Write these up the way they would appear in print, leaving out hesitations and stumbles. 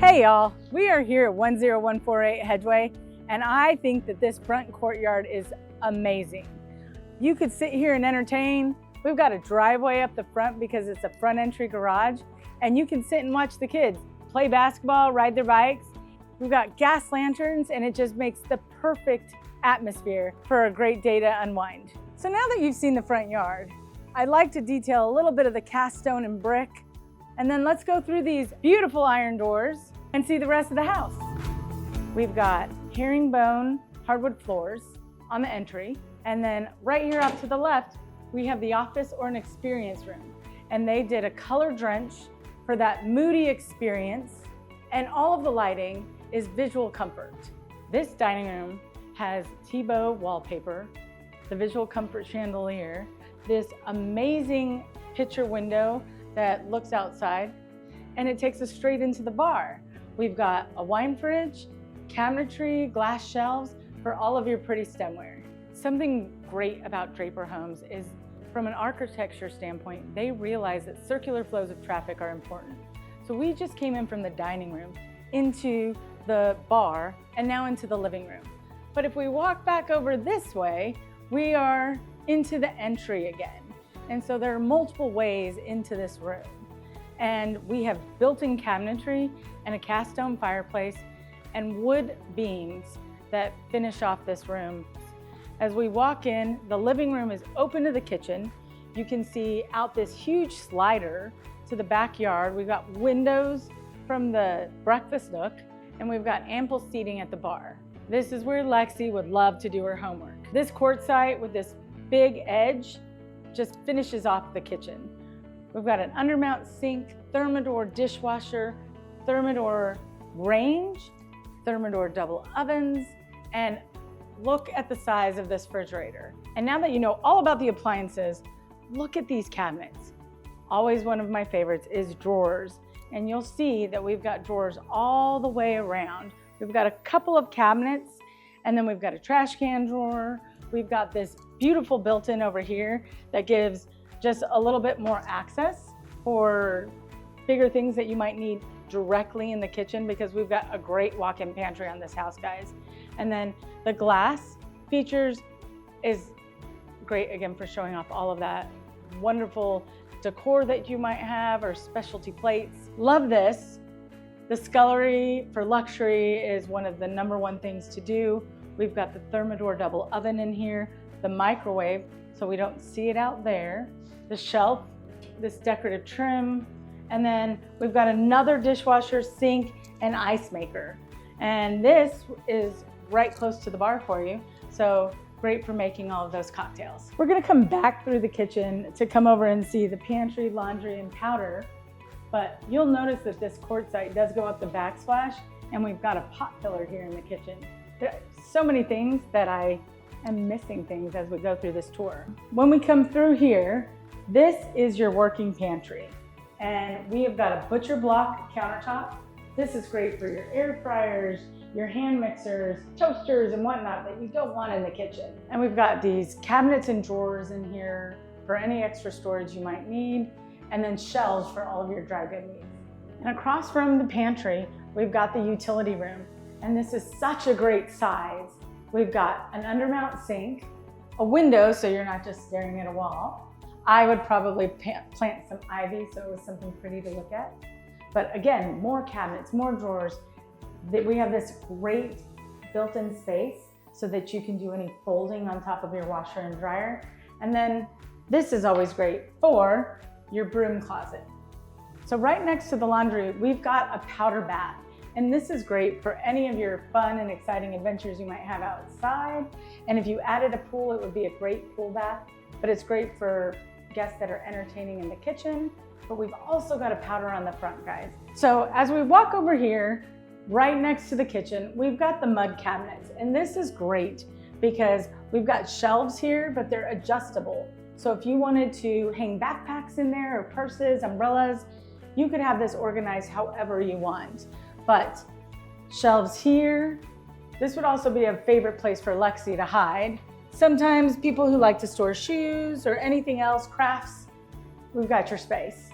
Hey y'all, we are here at 10148 Hedgeway, and I think that this front courtyard is amazing. You could sit here and entertain. We've got a driveway up the front because it's a front entry garage, and you can sit and watch the kids play basketball, ride their bikes. We've got gas lanterns, and it just makes the perfect atmosphere for a great day to unwind. So now that you've seen the front yard, I'd like to detail a little bit of the cast stone and brick, and then let's go through these beautiful iron doors and see the rest of the house. We've got herringbone hardwood floors on the entry, and then right here up to the left, we have the office or an experience room. And they did a color drench for that moody experience, and all of the lighting is visual comfort. This dining room has Thibaut wallpaper, the visual comfort chandelier, this amazing picture window that looks outside, and it takes us straight into the bar. We've got a wine fridge, cabinetry, glass shelves for all of your pretty stemware. Something great about Draper Homes is, from an architecture standpoint, they realize that circular flows of traffic are important. So we just came in from the dining room into the bar and now into the living room. But if we walk back over this way, we are into the entry again. And so there are multiple ways into this room. And we have built-in cabinetry and a cast stone fireplace and wood beams that finish off this room. As we walk in, the living room is open to the kitchen. You can see out this huge slider to the backyard. We've got windows from the breakfast nook, and we've got ample seating at the bar. This is where Lexi would love to do her homework. This quartzite with this big edge just finishes off the kitchen. We've got an undermount sink, Thermador dishwasher, Thermador range, Thermador double ovens, and look at the size of this refrigerator. And now that you know all about the appliances, look at these cabinets. Always one of my favorites is drawers. And you'll see that we've got drawers all the way around. We've got a couple of cabinets, and then we've got a trash can drawer. We've got this beautiful built-in over here that gives just a little bit more access for bigger things that you might need directly in the kitchen, because we've got a great walk-in pantry on this house, guys. And then the glass features is great, again, for showing off all of that wonderful decor that you might have, or specialty plates. Love this. The scullery for luxury is one of the #1 things to do. We've got the Thermador double oven in here, the microwave, so we don't see it out there, the shelf, this decorative trim, and then we've got another dishwasher, sink, and ice maker. And this is right close to the bar for you, so great for making all of those cocktails. We're gonna come back through the kitchen to come over and see the pantry, laundry, and powder, but you'll notice that this quartzite does go up the backsplash, and we've got a pot filler here in the kitchen. There are so many things that I am missing things as we go through this tour. When we come through here, this is your working pantry. And we have got a butcher block countertop. This is great for your air fryers, your hand mixers, toasters, and whatnot that you don't want in the kitchen. And we've got these cabinets and drawers in here for any extra storage you might need, and then shelves for all of your dry good needs. And across from the pantry, we've got the utility room. And this is such a great size. We've got an undermount sink, a window so you're not just staring at a wall. I would probably plant some ivy so it was something pretty to look at. But again, more cabinets, more drawers. We have this great built-in space so that you can do any folding on top of your washer and dryer. And then this is always great for your broom closet. So right next to the laundry, we've got a powder bath. And this is great for any of your fun and exciting adventures you might have outside. And if you added a pool, it would be a great pool bath, but it's great for guests that are entertaining in the kitchen. But we've also got a powder on the front, guys. So as we walk over here, right next to the kitchen, we've got the mud cabinets. And this is great because we've got shelves here, but they're adjustable. So if you wanted to hang backpacks in there, or purses, umbrellas, you could have this organized however you want. But shelves here, this would also be a favorite place for Lexi to hide. Sometimes people who like to store shoes or anything else, crafts, we've got your space.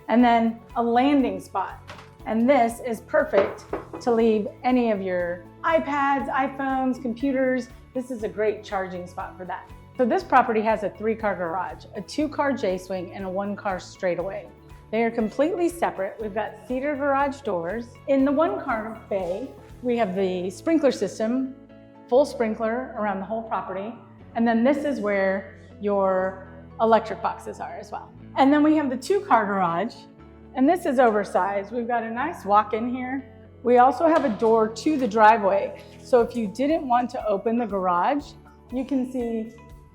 And then a landing spot. And this is perfect to leave any of your iPads, iPhones, computers. This is a great charging spot for that. So this property has a 3-car garage, a 2-car J-swing, and a 1-car straightaway. They are completely separate. We've got cedar garage doors. In the 1-car bay, we have the sprinkler system, full sprinkler around the whole property. And then this is where your electric boxes are as well. And then we have the 2-car garage, and this is oversized. We've got a nice walk-in here. We also have a door to the driveway. So if you didn't want to open the garage, you can see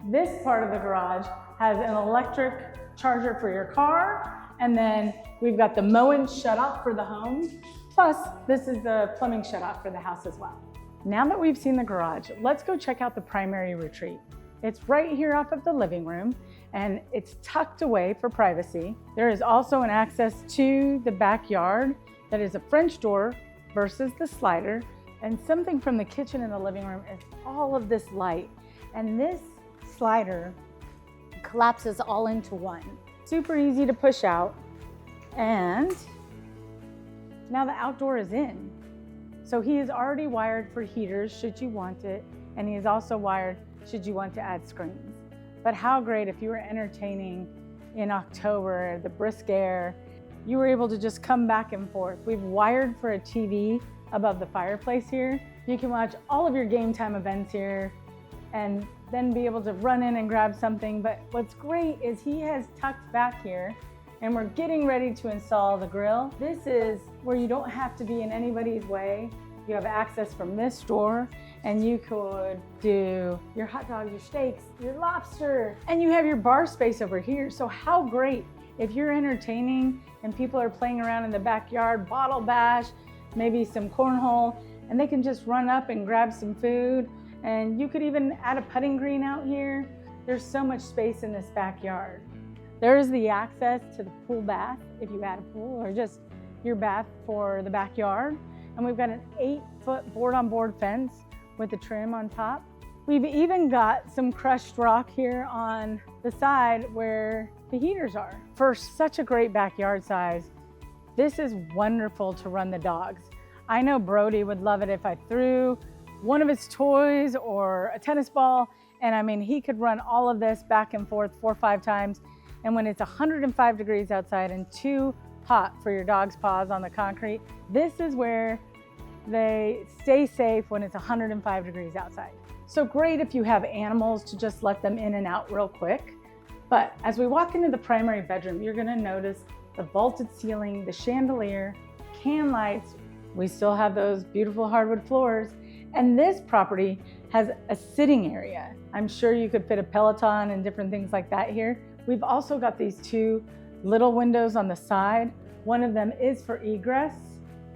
this part of the garage has an electric charger for your car. And then we've got the mowing shutoff for the home. Plus, this is the plumbing shutoff for the house as well. Now that we've seen the garage, let's go check out the primary retreat. It's right here off of the living room, and it's tucked away for privacy. There is also an access to the backyard that is a French door versus the slider. And something from the kitchen and the living room is all of this light. And this slider collapses all into one. Super easy to push out. And now the outdoor is in. So he is already wired for heaters should you want it. And he is also wired should you want to add screens. But how great if you were entertaining in October, the brisk air, you were able to just come back and forth. We've wired for a TV above the fireplace here. You can watch all of your game time events here and then be able to run in and grab something. But what's great is he has tucked back here and we're getting ready to install the grill. This is where you don't have to be in anybody's way. You have access from this door and you could do your hot dogs, your steaks, your lobster, and you have your bar space over here. So how great if you're entertaining and people are playing around in the backyard, bottle bash, maybe some cornhole, and they can just run up and grab some food. And you could even add a putting green out here. There's so much space in this backyard. There is the access to the pool bath if you add a pool, or just your bath for the backyard. And we've got an 8-foot board-on-board fence with a trim on top. We've even got some crushed rock here on the side where the heaters are. For such a great backyard size, this is wonderful to run the dogs. I know Brody would love it if I threw one of his toys or a tennis ball, and I mean, he could run all of this back and forth 4 or 5 times. And when it's 105 degrees outside and too hot for your dog's paws on the concrete, this is where they stay safe when it's 105 degrees outside. So great if you have animals to just let them in and out real quick. But as we walk into the primary bedroom, you're gonna notice the vaulted ceiling, the chandelier, can lights. We still have those beautiful hardwood floors. And this property has a sitting area. I'm sure you could fit a Peloton and different things like that here. We've also got these 2 little windows on the side. One of them is for egress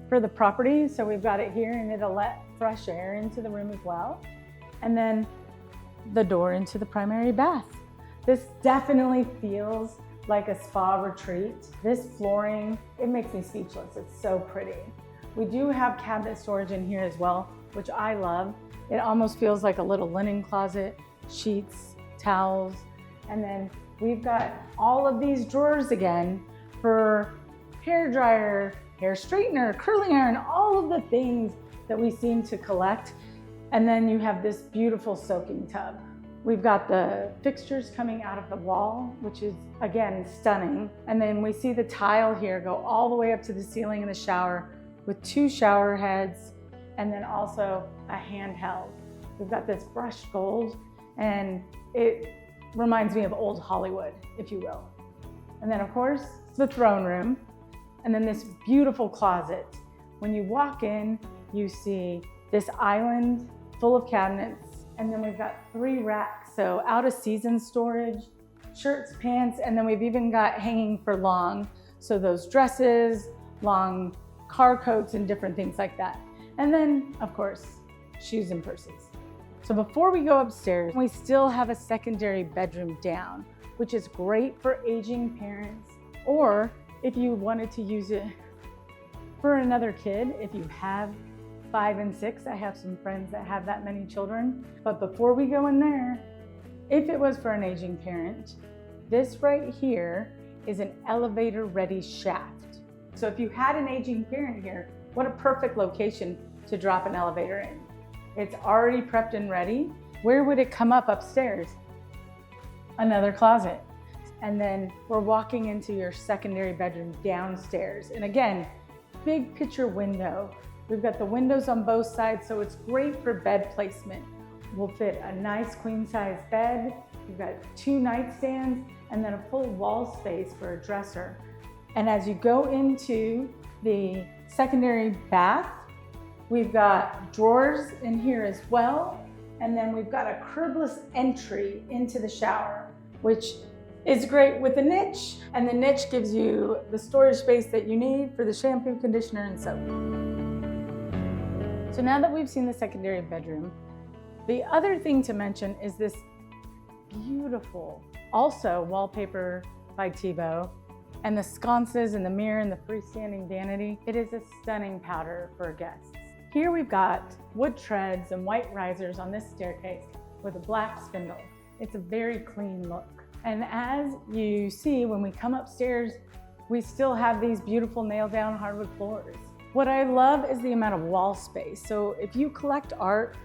for the property. So we've got it here and it'll let fresh air into the room as well. And then the door into the primary bath. This definitely feels like a spa retreat. This flooring, it makes me speechless. It's so pretty. We do have cabinet storage in here as well, which I love. It almost feels like a little linen closet, sheets, towels, and then we've got all of these drawers again for hair dryer, hair straightener, curling iron, all of the things that we seem to collect. And then you have this beautiful soaking tub. We've got the fixtures coming out of the wall, which is, again, stunning. And then we see the tile here go all the way up to the ceiling in the shower with 2 shower heads and then also a handheld. We've got this brushed gold and it reminds me of old Hollywood, if you will. And then of course, the throne room and then this beautiful closet. When you walk in, you see this island full of cabinets. And then we've got 3 racks, so out of season storage, shirts, pants, and then we've even got hanging for long. So those dresses, long car coats, and different things like that. And then, of course, shoes and purses. So before we go upstairs, we still have a secondary bedroom down, which is great for aging parents, or if you wanted to use it for another kid, if you have 5 and 6. I have some friends that have that many children. But before we go in there, if it was for an aging parent, this right here is an elevator ready shaft. So if you had an aging parent here, what a perfect location to drop an elevator in. It's already prepped and ready. Where would it come up upstairs? Another closet. And then we're walking into your secondary bedroom downstairs. And again, big picture window. We've got the windows on both sides, so it's great for bed placement. We'll fit a nice queen size bed. We've got 2 nightstands and then a full wall space for a dresser. And as you go into the secondary bath, we've got drawers in here as well. And then we've got a curbless entry into the shower, which is great with the niche. And the niche gives you the storage space that you need for the shampoo, conditioner, and soap. So now that we've seen the secondary bedroom, the other thing to mention is this beautiful, also wallpaper by Thibaut, and the sconces and the mirror and the freestanding vanity. It is a stunning powder for guests. Here we've got wood treads and white risers on this staircase with a black spindle. It's a very clean look. And as you see, when we come upstairs, we still have these beautiful nail down hardwood floors. What I love is the amount of wall space. So if you collect art,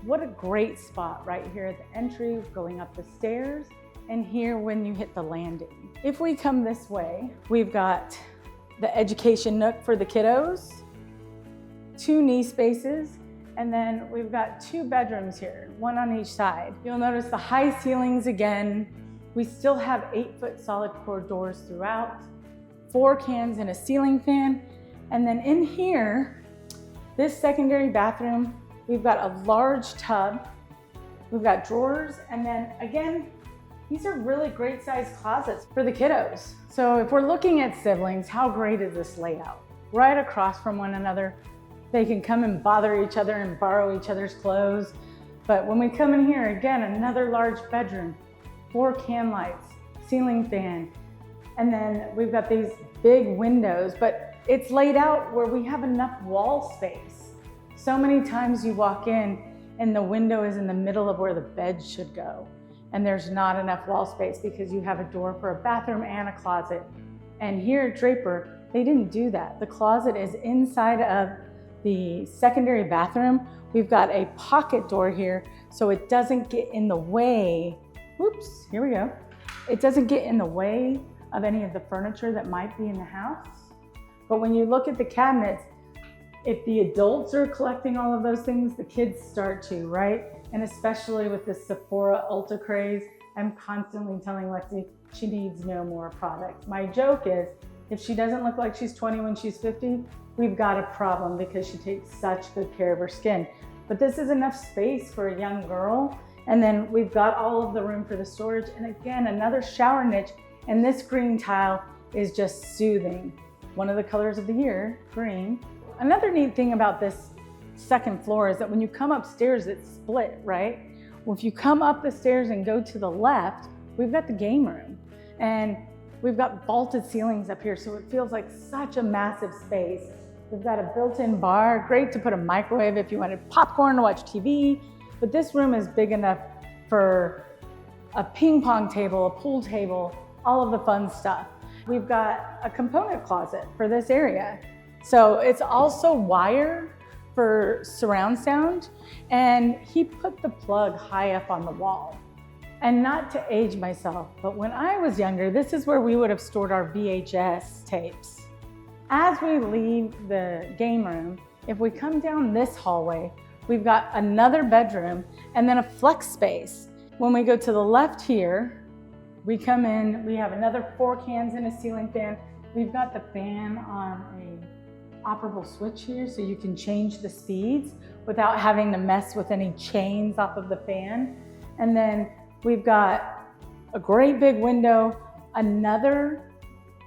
what a great spot right here at the entry, going up the stairs, and here when you hit the landing. If we come this way, we've got the education nook for the kiddos, 2 knee spaces, and then we've got 2 bedrooms here, 1 on each side. You'll notice the high ceilings again. We still have 8-foot solid core doors throughout, 4 cans and a ceiling fan. And then in here, this secondary bathroom, we've got a large tub, we've got drawers, and then again, these are really great sized closets for the kiddos. So if we're looking at siblings, how great is this layout? Right across from one another. They can come and bother each other and borrow each other's clothes. But when we come in here, again, another large bedroom, 4 can lights, ceiling fan, and then we've got these big windows, but it's laid out where we have enough wall space. So many times you walk in and the window is in the middle of where the bed should go. And there's not enough wall space because you have a door for a bathroom and a closet. And here at Draper, they didn't do that. The closet is inside of the secondary bathroom. We've got a pocket door here so it doesn't get in the way. Whoops, here we go. It doesn't get in the way of any of the furniture that might be in the house. But when you look at the cabinets, if the adults are collecting all of those things, the kids start to, right? And especially with the Sephora Ulta craze, I'm constantly telling Lexi she needs no more products. My joke is, if she doesn't look like she's 20 when she's 50, we've got a problem because she takes such good care of her skin. But this is enough space for a young girl. And then we've got all of the room for the storage. And again, another shower niche. And this green tile is just soothing. One of the colors of the year, green. Another neat thing about this second floor is that when you come upstairs, it's split, right? Well, if you come up the stairs and go to the left, we've got the game room. And we've got vaulted ceilings up here, so it feels like such a massive space. We've got a built-in bar, great to put a microwave if you wanted popcorn to watch TV. But this room is big enough for a ping pong table, a pool table, all of the fun stuff. We've got a component closet for this area. So it's also wire for surround sound, and he put the plug high up on the wall. And not to age myself, but when I was younger, this is where we would have stored our VHS tapes. As we leave the game room, if we come down this hallway, we've got another bedroom and then a flex space. When we go to the left here, we come in, we have another 4 cans and a ceiling fan. We've got the fan on a operable switch here so you can change the speeds without having to mess with any chains off of the fan. And then we've got a great big window, another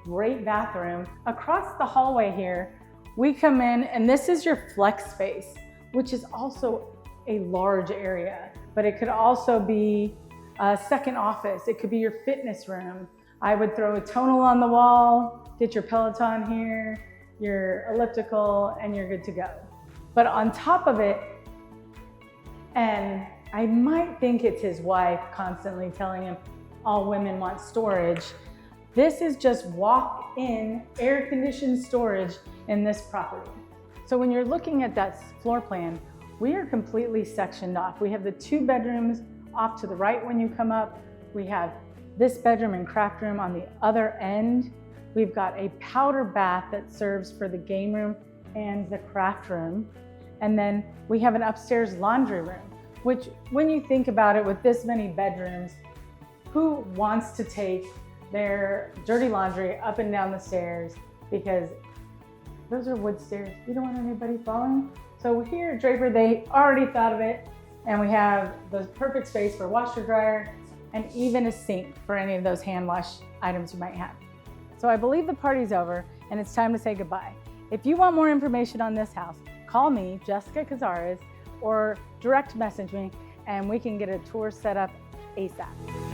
great bathroom. Across the hallway here, we come in and this is your flex space, which is also a large area, but it could also be a second office. It could be your fitness room. I would throw a tonal on the wall, get your Peloton here, your elliptical, and you're good to go. But on top of it, and I might think it's his wife constantly telling him all women want storage, this is just walk walk-in air-conditioned storage in this property. So when you're looking at that floor plan, we are completely sectioned off. We have the 2 bedrooms off to the right when you come up. We have this bedroom and craft room on the other end. We've got a powder bath that serves for the game room and the craft room. And then we have an upstairs laundry room, which when you think about it, with this many bedrooms, who wants to take their dirty laundry up and down the stairs? Because those are wood stairs. You don't want anybody falling. So here at Draper, they already thought of it. And we have the perfect space for washer dryer and even a sink for any of those hand wash items you might have. So I believe the party's over and it's time to say goodbye. If you want more information on this house, call me, Jessica Cazares, or direct message me and we can get a tour set up ASAP.